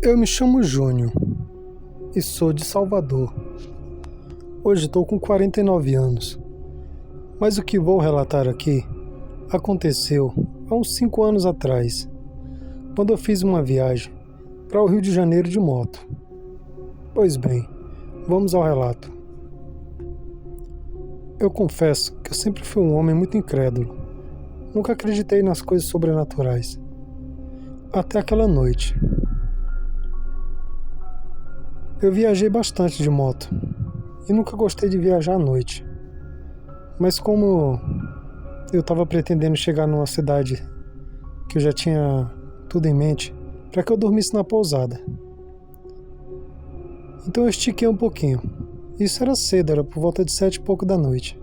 Eu me chamo Júnior e sou de Salvador. Hoje estou com 49 anos, mas o que vou relatar aqui aconteceu há uns 5 anos atrás, quando eu fiz uma viagem para o Rio de Janeiro de moto. Pois bem, vamos ao relato. Eu confesso que eu sempre fui um homem muito incrédulo. Nunca acreditei nas coisas sobrenaturais. Até aquela noite. Eu viajei bastante de moto e nunca gostei de viajar à noite. Mas como eu estava pretendendo chegar numa cidade que eu já tinha tudo em mente para que eu dormisse na pousada. Então eu estiquei um pouquinho. Isso era cedo, era por volta de 7 e pouco da noite.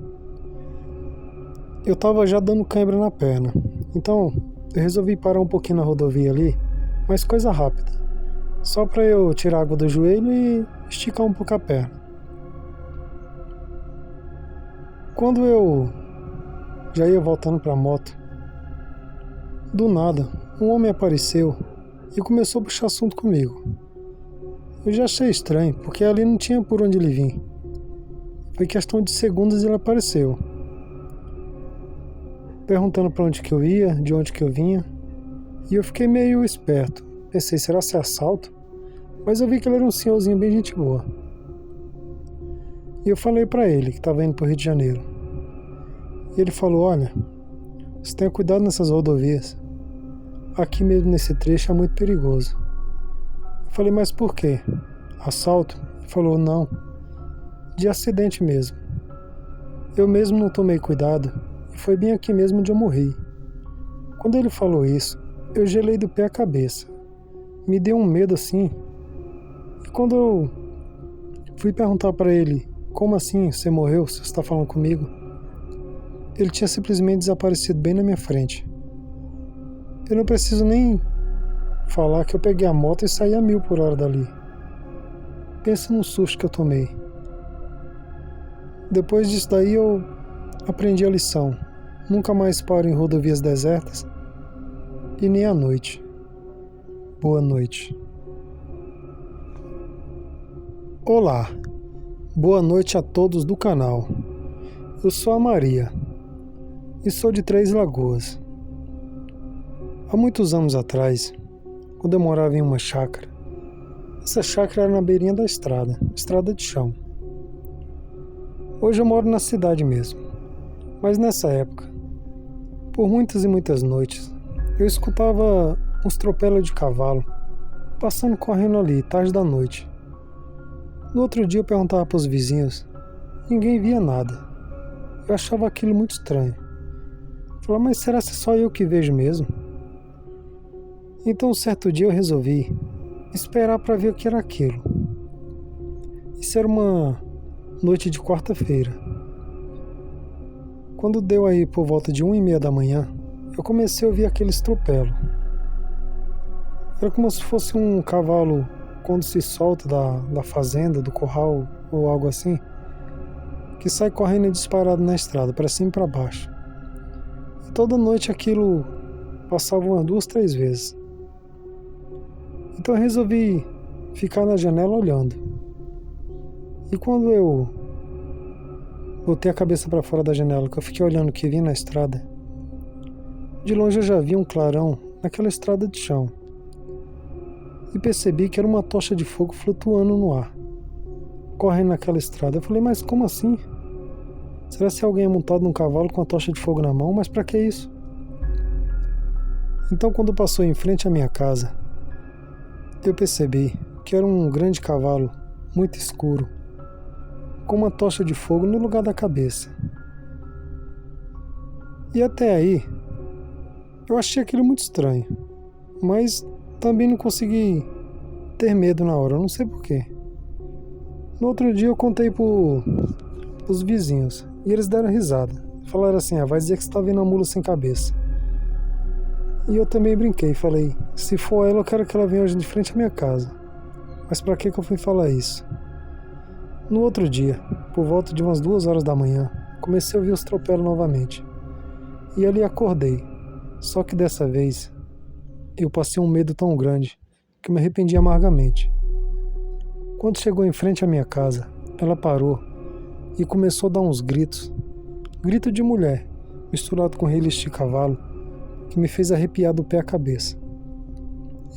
Eu estava já dando cãibra na perna, então eu resolvi parar um pouquinho na rodovia ali, mas coisa rápida. Só para eu tirar a água do joelho e esticar um pouco a perna. Quando eu já ia voltando para a moto, do nada, um homem apareceu e começou a puxar assunto comigo. Eu já achei estranho, porque ali não tinha por onde ele vir. Foi questão de segundos e ele apareceu, perguntando para onde que eu ia, de onde que eu vinha, e eu fiquei meio esperto. Pensei, será se é assalto? Mas eu vi que ele era um senhorzinho bem gente boa. E eu falei pra ele que estava indo pro Rio de Janeiro. E ele falou, olha, você tenha cuidado nessas rodovias. Aqui mesmo nesse trecho é muito perigoso. Eu falei, mas por quê? Assalto? Ele falou, não. De acidente mesmo. Eu mesmo não tomei cuidado e foi bem aqui mesmo onde eu morri. Quando ele falou isso, eu gelei do pé à cabeça. Me deu um medo assim. E quando eu fui perguntar pra ele, como assim você morreu, você está falando comigo? Ele tinha simplesmente desaparecido bem na minha frente. Eu não preciso nem falar que eu peguei a moto e saí a 1000 por hora dali. Pensa no susto que eu tomei. Depois disso daí eu aprendi a lição. Nunca mais paro em rodovias desertas e nem à noite. Boa noite. Olá, boa noite a todos do canal. Eu sou a Maria e sou de Três Lagoas. Há muitos anos atrás, quando eu morava em uma chácara, essa chácara era na beirinha da estrada de chão. Hoje eu moro na cidade mesmo, mas nessa época, por muitas e muitas noites, eu escutava uns tropelos de cavalo passando correndo ali, tarde da noite. No outro dia eu perguntava para os vizinhos, ninguém via nada. Eu achava aquilo muito estranho. Falava, mas será que é só eu que vejo mesmo? Então, certo dia eu resolvi esperar para ver o que era aquilo. Isso era uma noite de quarta-feira. Quando deu aí por volta de 1h30 da manhã, eu comecei a ouvir aquele estropelo. Era como se fosse um cavalo quando se solta da fazenda, do curral ou algo assim, que sai correndo e disparado na estrada, para cima e para baixo. E toda noite aquilo passava umas 2, 3 vezes. Então eu resolvi ficar na janela olhando. E quando eu botei a cabeça para fora da janela, que eu fiquei olhando o que vinha na estrada, de longe eu já vi um clarão naquela estrada de chão. E percebi que era uma tocha de fogo flutuando no ar, correndo naquela estrada. Eu falei, mas como assim? Será que alguém é montado num cavalo com a tocha de fogo na mão? Mas pra que isso? Então quando passou em frente à minha casa, eu percebi que era um grande cavalo, muito escuro, com uma tocha de fogo no lugar da cabeça. E até aí, eu achei aquilo muito estranho, mas também não consegui ter medo na hora, eu não sei porquê. No outro dia eu contei pros vizinhos e eles deram risada. Falaram assim, vai dizer que você tá vendo uma mula sem cabeça. E eu também brinquei, falei, se for ela eu quero que ela venha hoje de frente à minha casa. Mas pra que eu fui falar isso? No outro dia, por volta de umas 2 horas da manhã, comecei a ouvir os tropelos novamente. E ali acordei, só que dessa vez eu passei um medo tão grande que eu me arrependi amargamente. Quando chegou em frente à minha casa, ela parou e começou a dar uns gritos. Grito de mulher, misturado com relis de cavalo, que me fez arrepiar do pé à cabeça.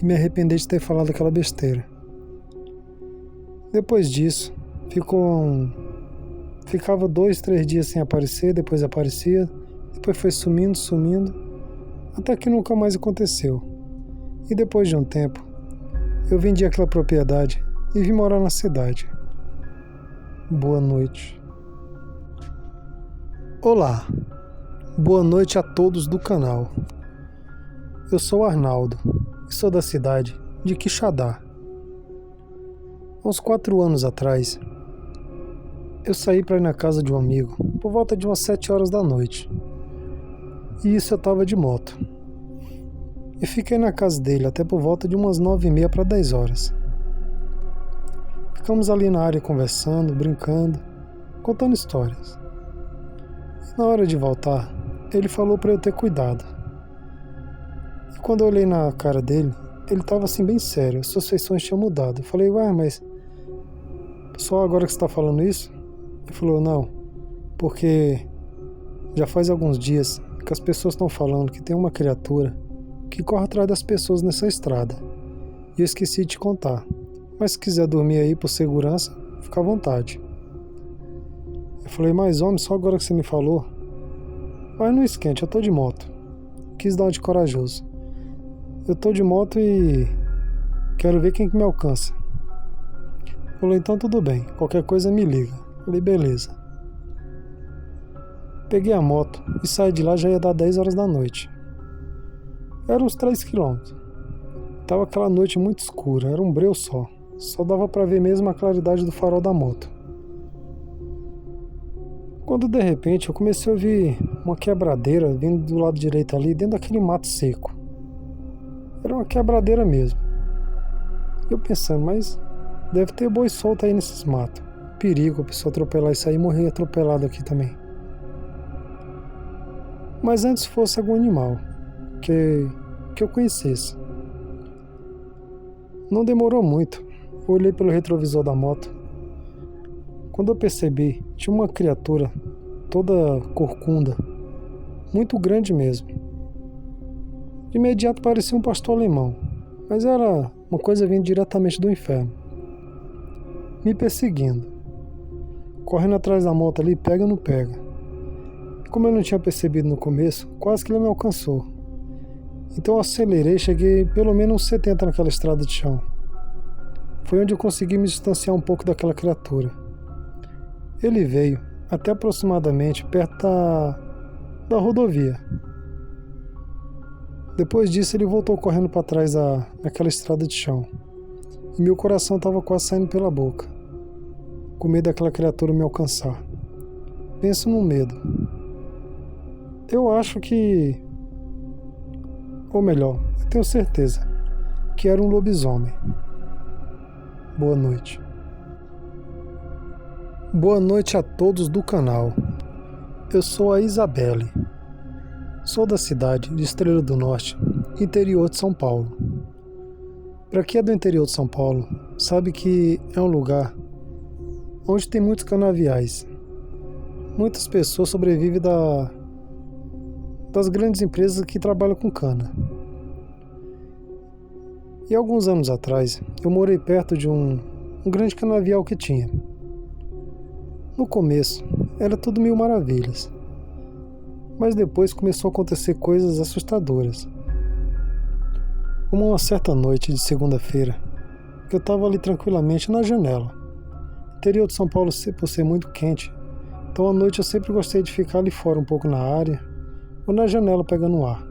E me arrependi de ter falado aquela besteira. Depois disso, ficava 2, 3 dias sem aparecer, depois aparecia, depois foi sumindo, até que nunca mais aconteceu. E depois de um tempo, eu vendi aquela propriedade e vim morar na cidade. Boa noite. Olá, boa noite a todos do canal. Eu sou Arnaldo e sou da cidade de Quixadá. Há uns 4 anos atrás, eu saí para ir na casa de um amigo por volta de umas 7 horas da noite. E isso eu estava de moto. E fiquei na casa dele até por volta de umas 9h30 para 10 horas. Ficamos ali na área conversando, brincando, contando histórias. E na hora de voltar, ele falou para eu ter cuidado. E quando eu olhei na cara dele, ele estava assim bem sério, suas feições tinham mudado. Eu falei, ué, mas só agora que você está falando isso? Ele falou, não, porque já faz alguns dias que as pessoas estão falando que tem uma criatura que corre atrás das pessoas nessa estrada. E eu esqueci de te contar. Mas se quiser dormir aí por segurança, fica à vontade. Eu falei, mas homem, só agora que você me falou. Mas não esquente, eu tô de moto. Quis dar uma de corajoso. Eu tô de moto e quero ver quem que me alcança. Falei, então tudo bem, qualquer coisa me liga. Falei, beleza. Peguei a moto e saí de lá, já ia dar 10 horas da noite. Era uns 3 quilômetros. Tava aquela noite muito escura, era um breu só. Só dava pra ver mesmo a claridade do farol da moto. Quando de repente eu comecei a ouvir uma quebradeira vindo do lado direito ali, dentro daquele mato seco. Era uma quebradeira mesmo. Eu pensando, mas deve ter boi solto aí nesses matos. Perigo a pessoa atropelar isso aí e morrer atropelado aqui também. Mas antes fosse algum animal que eu conhecesse. Não demorou muito. Eu olhei pelo retrovisor da moto. Quando eu percebi, tinha uma criatura toda corcunda, muito grande mesmo. De imediato parecia um pastor alemão, mas era uma coisa vindo diretamente do inferno. Me perseguindo. Correndo atrás da moto ali, pega ou não pega. Como eu não tinha percebido no começo, quase que ele me alcançou. Então eu acelerei, cheguei pelo menos uns 70 naquela estrada de chão. Foi onde eu consegui me distanciar um pouco daquela criatura. Ele veio até aproximadamente perto da rodovia. Depois disso ele voltou correndo para trás daquela estrada de chão. E meu coração estava quase saindo pela boca, com medo daquela criatura me alcançar. Penso no medo. Eu acho que... Ou melhor, eu tenho certeza que era um lobisomem. Boa noite. Boa noite a todos do canal. Eu sou a Isabelle. Sou da cidade de Estrela do Norte, interior de São Paulo. Para quem é do interior de São Paulo, sabe que é um lugar onde tem muitos canaviais. Muitas pessoas sobrevivem das grandes empresas que trabalham com cana. E alguns anos atrás, eu morei perto de um grande canavial que tinha. No começo, era tudo mil maravilhas. Mas depois começou a acontecer coisas assustadoras. Como uma certa noite de segunda-feira, que eu estava ali tranquilamente na janela. Interior de São Paulo, por ser muito quente, então à noite eu sempre gostei de ficar ali fora um pouco na área, ou na janela pegando ar.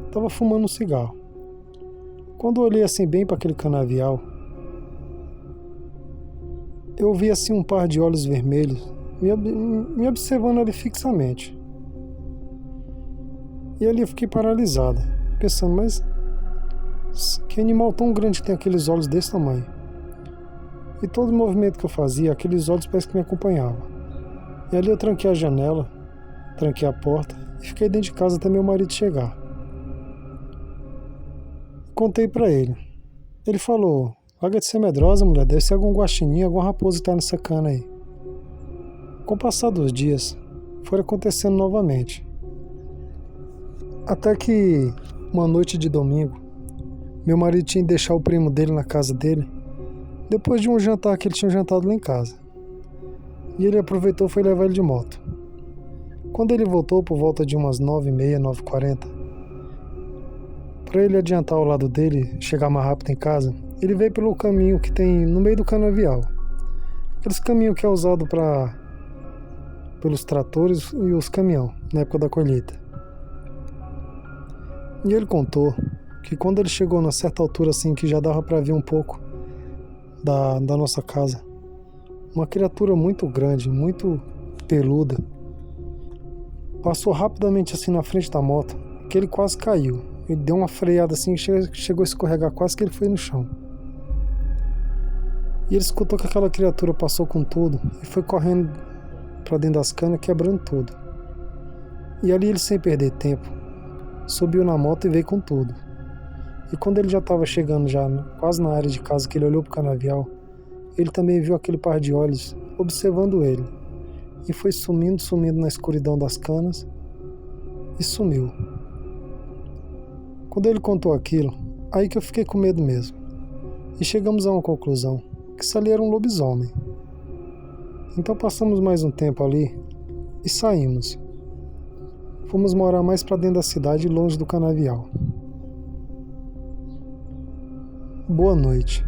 Estava fumando um cigarro. Quando eu olhei assim bem para aquele canavial, eu vi assim um par de olhos vermelhos me observando ali fixamente. E ali eu fiquei paralisado, pensando, mas que animal tão grande tem aqueles olhos desse tamanho? E todo movimento que eu fazia, aqueles olhos parece que me acompanhavam. E ali eu tranquei a janela, tranquei a porta e fiquei dentro de casa até meu marido chegar. Contei para ele. Ele falou: larga de ser medrosa, mulher, deve ser algum guaxinim, alguma raposa que tá nessa cana aí. Com o passar dos dias, foi acontecendo novamente. Até que, uma noite de domingo, meu marido tinha que deixar o primo dele na casa dele, depois de um jantar que ele tinha jantado lá em casa. E ele aproveitou e foi levar ele de moto. Quando ele voltou por volta de umas 9h30, 9h40, para ele adiantar ao lado dele, chegar mais rápido em casa, ele veio pelo caminho que tem no meio do canavial. Aqueles caminhos que é usado pelos tratores e os caminhão, na época da colheita. E ele contou que quando ele chegou na certa altura assim, que já dava para ver um pouco da nossa casa, uma criatura muito grande, muito peluda, passou rapidamente assim na frente da moto, que ele quase caiu. Ele deu uma freada assim e chegou a escorregar, quase que ele foi no chão. E ele escutou que aquela criatura passou com tudo e foi correndo para dentro das canas, quebrando tudo. E ali ele, sem perder tempo, subiu na moto e veio com tudo. E quando ele já estava chegando quase na área de casa, que ele olhou pro canavial, ele também viu aquele par de olhos observando ele. E foi sumindo na escuridão das canas e sumiu. Quando ele contou aquilo, aí que eu fiquei com medo mesmo. E chegamos a uma conclusão, que isso ali era um lobisomem. Então passamos mais um tempo ali e saímos. Fomos morar mais para dentro da cidade, longe do canavial. Boa noite.